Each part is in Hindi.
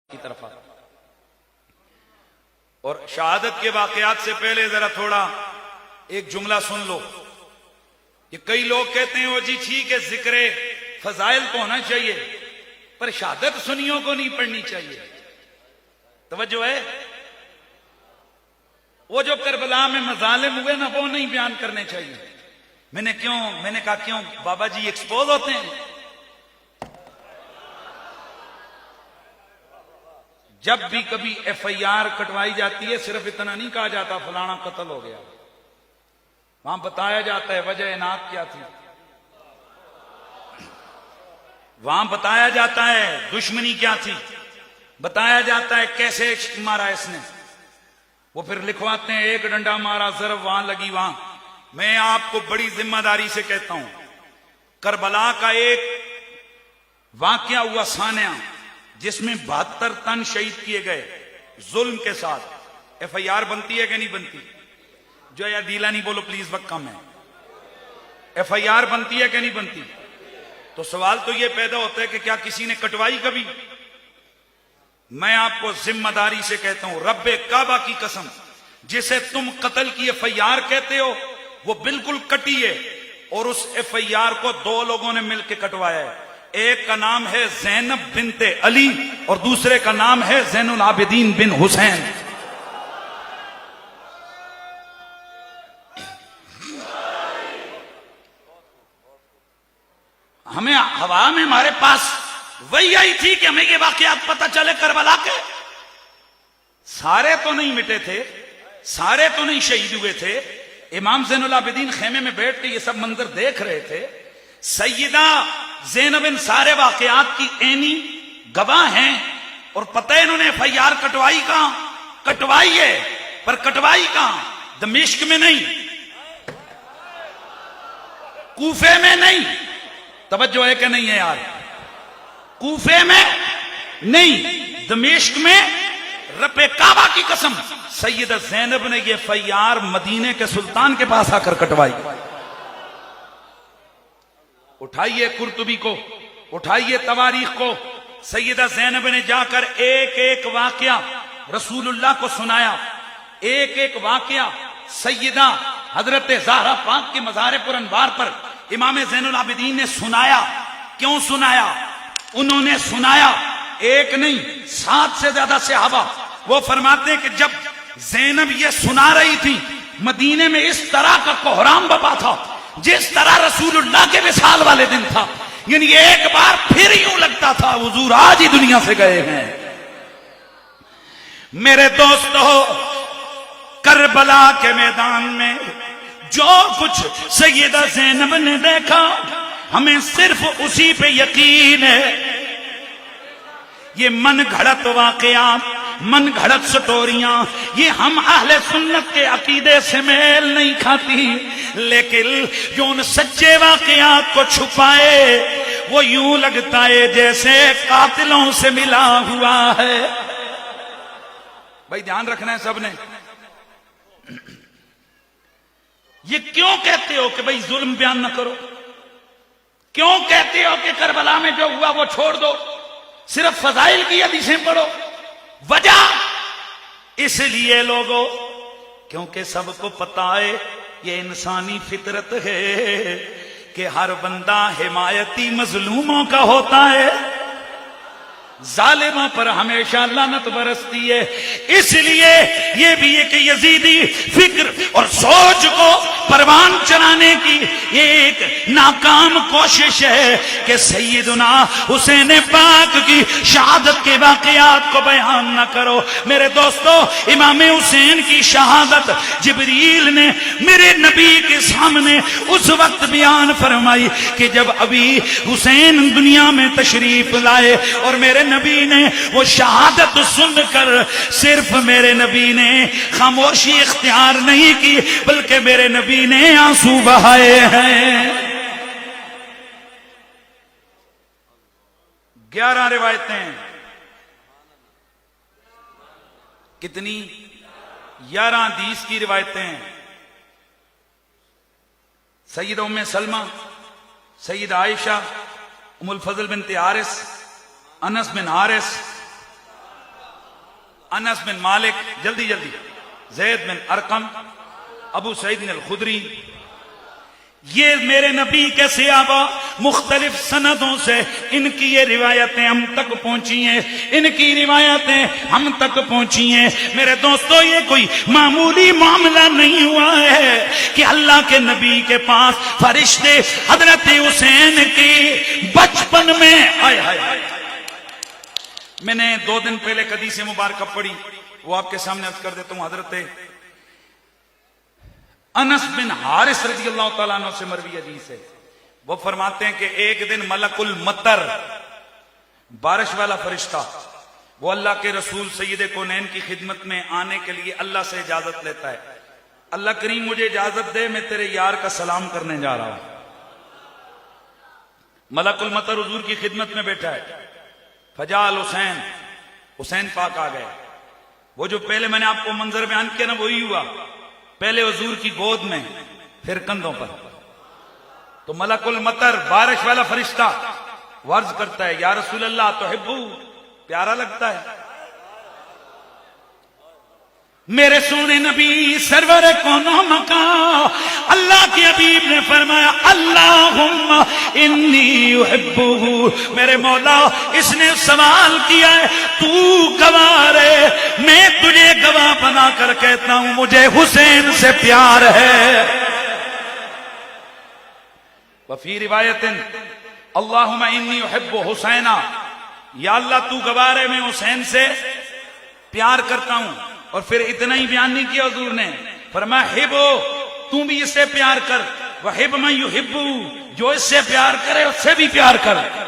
की तरफ आता। और शहादत के वाकयात से पहले जरा थोड़ा एक जुमला सुन लो कि कई लोग कहते हैं वो जी ठीक है जिक्र फजाइल तो होना चाहिए पर शहादत सुनियों को नहीं पढ़नी चाहिए। तवज्जो है, वो जो करबला में मजालिम हुए ना वो नहीं बयान करने चाहिए। मैंने कहा क्यों बाबा जी एक्सपोज होते हैं। जब भी कभी एफआईआर कटवाई जाती है सिर्फ इतना नहीं कहा जाता फलाना कत्ल हो गया, वहां बताया जाता है वजह इनाक क्या थी, वहां बताया जाता है दुश्मनी क्या थी, बताया जाता है कैसे मारा इसने। वो फिर लिखवाते हैं एक डंडा मारा जरब वहां लगी वहां। मैं आपको बड़ी जिम्मेदारी से कहता हूं, करबला का एक वाकया हुआ सानिया जिसमें 72 तन शहीद किए गए जुल्म के साथ। एफआईआर बनती है कि नहीं बनती? जो यार ढीला नहीं बोलो प्लीज, वक्त कम है। एफआईआर बनती है कि नहीं बनती? तो सवाल तो यह पैदा होता है कि क्या किसी ने कटवाई कभी? मैं आपको जिम्मेदारी से कहता हूं, रब्बे काबा की कसम, जिसे तुम कत्ल की एफआईआर कहते हो वो बिल्कुल कटी है और उस एफआईआर को 2 लोगों ने मिलकर कटवाया है। एक का नाम है ज़ैनब बिनते अली और दूसरे का नाम है ज़ैनुल आबिदीन बिन हुसैन। हमें हवा में हमारे पास वही आई थी कि हमें ये वाकयात पता चले करबला के। सारे तो नहीं मिटे थे, सारे तो नहीं शहीद हुए थे। इमाम ज़ैनुल आबिदीन खेमे में बैठ के ये सब मंजर देख रहे थे। सैयदा ज़ैनब इन सारे वाकयात की ऐनी गवाह हैं और पता है इन्होंने एफआईआर कटवाई कहां? कटवाई है पर कटवाई कहां? दमिश्क में नहीं, कूफे में नहीं। तवज्जो है कि नहीं है यार? कूफे में नहीं, दमिश्क में। रब्बे काबा की कसम, सैयदा ज़ैनब ने ये एफआईआर मदीने के सुल्तान के पास आकर कटवाई। उठाइए कुर्तुबी को, उठाइए तवारीख को। सैयदा ज़ैनब ने जाकर एक एक वाकया रसूलुल्लाह को सुनाया, एक एक वाकया सैयदा हजरत ज़हरा पाक के मज़ार पर अनवार पर इमाम ज़ैनुल आबिदीन ने सुनाया। क्यों सुनाया? उन्होंने सुनाया, एक नहीं 7 से ज्यादा सहाबा। वो फरमाते हैं कि जब ज़ैनब ये सुना रही थी मदीने में इस तरह का कोहराम बपा था जिस तरह रसूलुल्लाह के विसाल वाले दिन था। यानी एक बार फिर यूं लगता था हुजूर आज ही दुनिया से गए हैं। मेरे दोस्तों, करबला के मैदान में जो कुछ सैयदा ज़ैनब ने देखा हमें सिर्फ उसी पे यकीन है। ये मन घड़त वाकयात, मन घड़त स्टोरियां, ये हम अहले सुन्नत के अकीदे से मेल नहीं खाती। लेकिन जो उन सच्चे वाकयात को छुपाए वो यूं लगता है जैसे कातिलों से मिला हुआ है। भाई ध्यान रखना है सबने। ये क्यों कहते हो कि भाई जुल्म बयान न करो? क्यों कहते हो कि करबला में जो हुआ वो छोड़ दो, सिर्फ फजाइल की हदीसें पढ़ो? वजह इसलिए लोगों, क्योंकि सबको पता है ये इंसानी फितरत है कि हर बंदा हिमायती मजलूमों का होता है, जालिमों पर हमेशा लानत बरसती है। इसलिए ये भी एक यजीदी फिक्र और सोच को परवान चलाने की ये एक नाकाम कोशिश है कि सैयदना हुसैन पाक की शहादत के वाकयात को बयान न करो। मेरे दोस्तों, इमाम हुसैन की शहादत जिब्रील ने मेरे नबी के सामने उस वक्त बयान फरमाई कि जब अभी हुसैन दुनिया में तशरीफ लाए और मेरे नबी ने वो शहादत सुनकर सिर्फ मेरे नबी ने खामोशी इख्तियार नहीं की बल्कि मेरे नबी ने आंसू बहाए हैं। 11 रिवायतें, कितनी? 11 हदीस की रिवायतें। सैयदा उम्मे सलमा, सैयदा आयशा, उम्मुल फजल बिनते हारिस, अनस बिन हारिस, अनस बिन मालिक, जल्दी जल्दी, ज़ैद बिन अरकम, अबू सईद अल खुदरी, ये मेरे नबी के सहाबा मुख्तलिफ सनदों से इनकी ये रिवायतें हम तक पहुंची हैं, इनकी रिवायतें हम तक पहुंची हैं। मेरे दोस्तों, ये कोई मामूली मामला नहीं हुआ है कि अल्लाह के नबी के पास फरिश्ते हजरत हुसैन के बचपन में आए। हाय, मैंने 2 दिन पहले हदीस मुबारक पढ़ी, वो आपके सामने अर्ज कर देता हूं। हजरत अनस बिन हारिस रज़ियल्लाहु ताला अन्हु से मरवी हदीस है। वो फरमाते हैं कि एक दिन मलकुल मतर, बारिश वाला फरिश्ता, वो अल्लाह के रसूल सैयद कौनैन की खिदमत में आने के लिए अल्लाह से इजाजत लेता है। अल्लाह करीम मुझे इजाजत दे, मैं तेरे यार का सलाम करने जा रहा हूं। मलकुल मतर हुजूर की खिदमत में बैठा है। फजाल हुसैन, हुसैन पाक आ गए। वो जो पहले मैंने आपको मंजर बयान किया ना, वही हुआ। पहले हुजूर की गोद में, फिर कंधों पर। तो मलकुल मतर, बारिश वाला फरिश्ता, वर्ज करता है, या रसूल अल्लाह तो हिब्बू, प्यारा लगता है। मेरे सोने नबी सरवर कौनो मका, अल्लाह के हबीब ने फरमाया, अल्लाहुम्मा इन्नी युहिब्बुहु, मेरे मौला इसने सवाल किया है, तू गवाह रे, मैं तुझे गवाह बना कर कहता हूं, मुझे हुसैन से प्यार है। वफी रिवायतिन अल्लाहुम्मा इन्नी युहिब्बु हुसैना, या अल्लाह तू गवाह रे, मैं हुसैन से प्यार करता हूं। और फिर इतना ही बयान नहीं किया हुजूर ने, फरमाया हिब्बो, तू भी इससे प्यार कर, वहिब मैं युहिब्बु, जो इससे प्यार करे उससे भी प्यार कर।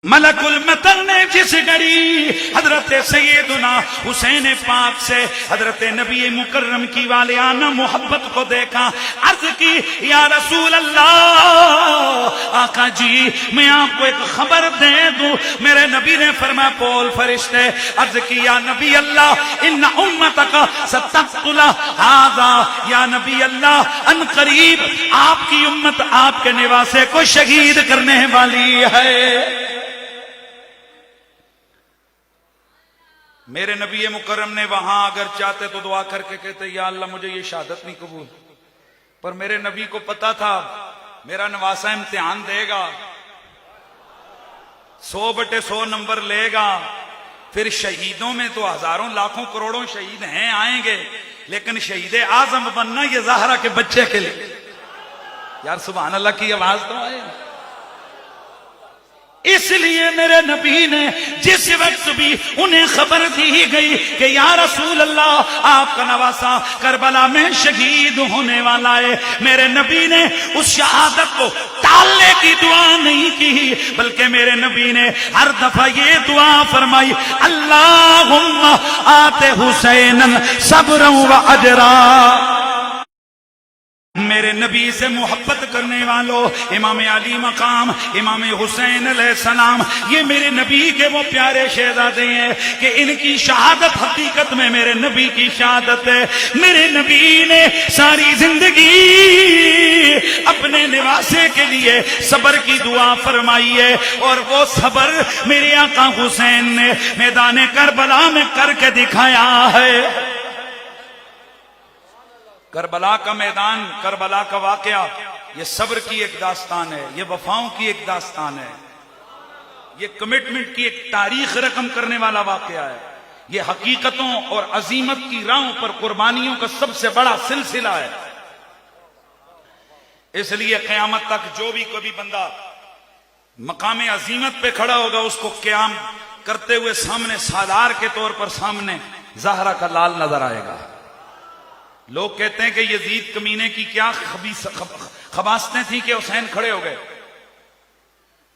मलकुल मतर ने जिस घड़ी हजरत सैयदुना हुसैन पाक से हजरत नबी मुकर्रम की वालियाना मोहब्बत को देखा, अर्ज की, या रसूल अल्लाह, आका जी मैं आपको एक खबर दे दूं। मेरे नबी ने फरमाया, बोल फरिश्ते। अर्ज की, या नबी अल्लाह, इन्ना उम्मतक सतक़तुला हाज़ा, या नबी अल्लाह अन करीब आपकी उम्मत आपके निवासे को शहीद करने वाली है। मेरे नबी मुकर्रम ने वहां अगर चाहते तो दुआ करके कहते, या अल्लाह मुझे ये शहादत नहीं कबूल, पर मेरे नबी को पता था मेरा नवासा इम्तिहान देगा, 100/100 नंबर लेगा, फिर शहीदों में तो हजारों लाखों करोड़ों शहीद हैं, आएंगे, लेकिन शहीद आजम बनना ये ज़हरा के बच्चे के लिए। यार सुभान अल्लाह की आवाज तो आए। इसलिए मेरे नबी ने जिस वक्त भी उन्हें खबर दी गई कि या रसूल अल्लाह आपका नवासा करबला में शहीद होने वाला है, मेरे नबी ने उस शहादत को टालने की दुआ नहीं की, बल्कि मेरे नबी ने हर दफा ये दुआ फरमाई, अल्लाहुम्मा आते हुसैनन सब्रन व अजरा। मेरे नबी से मोहब्बत करने वालों, इमाम अली मकाम, इमाम हुसैन अलैहिस्सलाम, ये मेरे नबी के वो प्यारे शहजादे हैं कि इनकी शहादत हकीकत में मेरे नबी की शहादत है। मेरे नबी ने सारी जिंदगी अपने निवासे के लिए सब्र की दुआ फरमाई है, और वो सब्र मेरे आका हुसैन ने मैदान करबला में करके दिखाया है। करबला का मैदान, करबला का वाकया, ये सब्र की एक दास्तान है, ये वफाओं की एक दास्तान है, ये कमिटमेंट की एक तारीख रकम करने वाला वाकया है, ये हकीकतों और अजीमत की राहों पर कुर्बानियों का सबसे बड़ा सिलसिला है। इसलिए क़यामत तक जो भी कभी बंदा मकाम अजीमत पे खड़ा होगा, उसको क़याम करते हुए सामने सालार के तौर पर सामने ज़हरा का लाल नजर आएगा। लोग कहते हैं कि यजीद कमीने की क्या खबासतें थी कि हुसैन खड़े हो गए।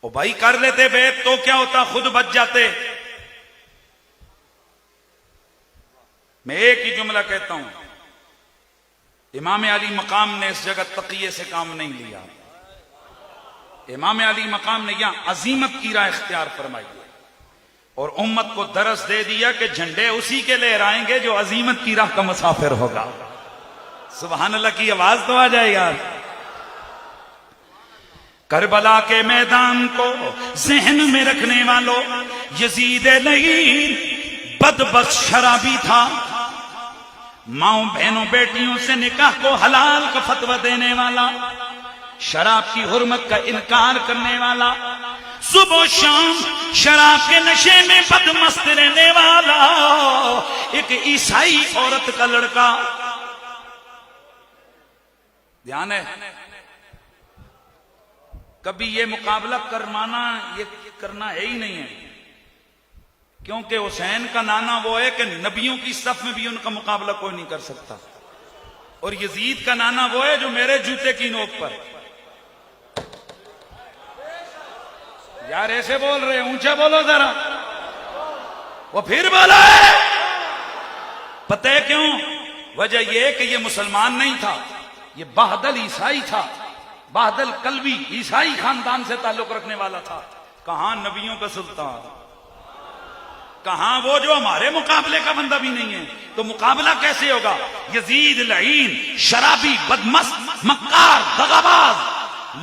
ओ भाई, कर लेते बैत तो क्या होता, खुद बच जाते। मैं एक ही जुमला कहता हूं, इमाम अली मकाम ने इस जगह तकिए से काम नहीं लिया। इमाम अली मकाम ने यहां अजीमत की राह इख्तियार फरमाई और उम्मत को दरस दे दिया कि झंडे उसी के लहराएंगे जो अजीमत की राह का मुसाफिर होगा। सुभान अल्लाह की आवाज तो आ जाए यार। करबला के मैदान को जहन में रखने वालों, यजीद लईर बदबख्त शराबी था, माओ बहनों बेटियों से निकाह को हलाल का फतवा देने वाला, शराब की हुर्मत का इनकार करने वाला, सुबह शाम शराब के नशे में बदमस्त रहने वाला एक ईसाई औरत का लड़का। ध्यान है, कभी ये मुकाबला ये करना है ही नहीं है, क्योंकि हुसैन का नाना वो है कि नबियों की सफ में भी उनका मुकाबला कोई नहीं कर सकता, और यजीद का नाना वो है जो मेरे जूते की नोक पर। यार ऐसे बोल रहे हैं, ऊंचा बोलो जरा। वो फिर बोला है, पता है क्यों? वजह यह कि ये मुसलमान नहीं था, ये बाहदल ईसाई था, बाहदल कल्बी ईसाई खानदान से ताल्लुक रखने वाला था। कहां नबियों का सुल्तान, कहां वो जो हमारे मुकाबले का बंदा भी नहीं है। तो मुकाबला कैसे होगा? यजीद लईन, शराबी, बदमस्त, मक्कार, दगाबाज,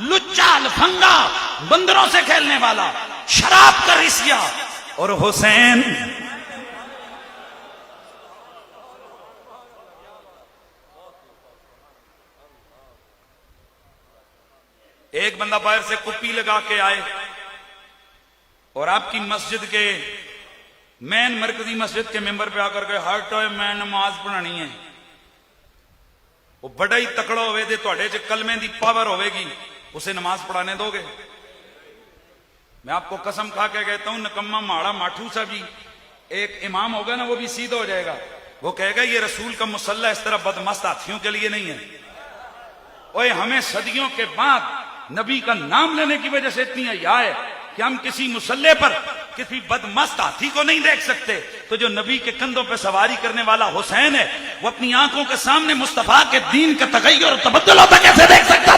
लुच्चा, लफंगा, बंदरों से खेलने वाला, शराब का रिसिया, और हुसैन एक बंदा बाहर से कुप्पी लगा के आए और आपकी मस्जिद के मैन मरकजी मस्जिद के मेंबर पे आकर के हटो मैं नमाज पढ़ानी है। वो बड़ा ही तकड़ा होवे दे तुहाडे च कलमे दी पावर होवेगी, उसे नमाज पढ़ाने दोगे? मैं आपको कसम खा के कहता हूं, नकम्मा माड़ा माठू सा भी एक इमाम होगा ना, वो भी सीधा हो जाएगा। वो कहेगा ये रसूल का मुसल्ला इस तरह बदमस्त हाथियों के लिए नहीं है। ओए हमें सदियों के बाद नबी का नाम लेने की वजह से इतनी हया है कि हम किसी मुसल्ले पर किसी बदमस्त हाथी को नहीं देख सकते। तो जो नबी के कंधों पर सवारी करने वाला हुसैन है, वो अपनी आंखों के सामने मुस्तफा के दीन का तगय्युर और तबद्दुल होता कैसे देख सकता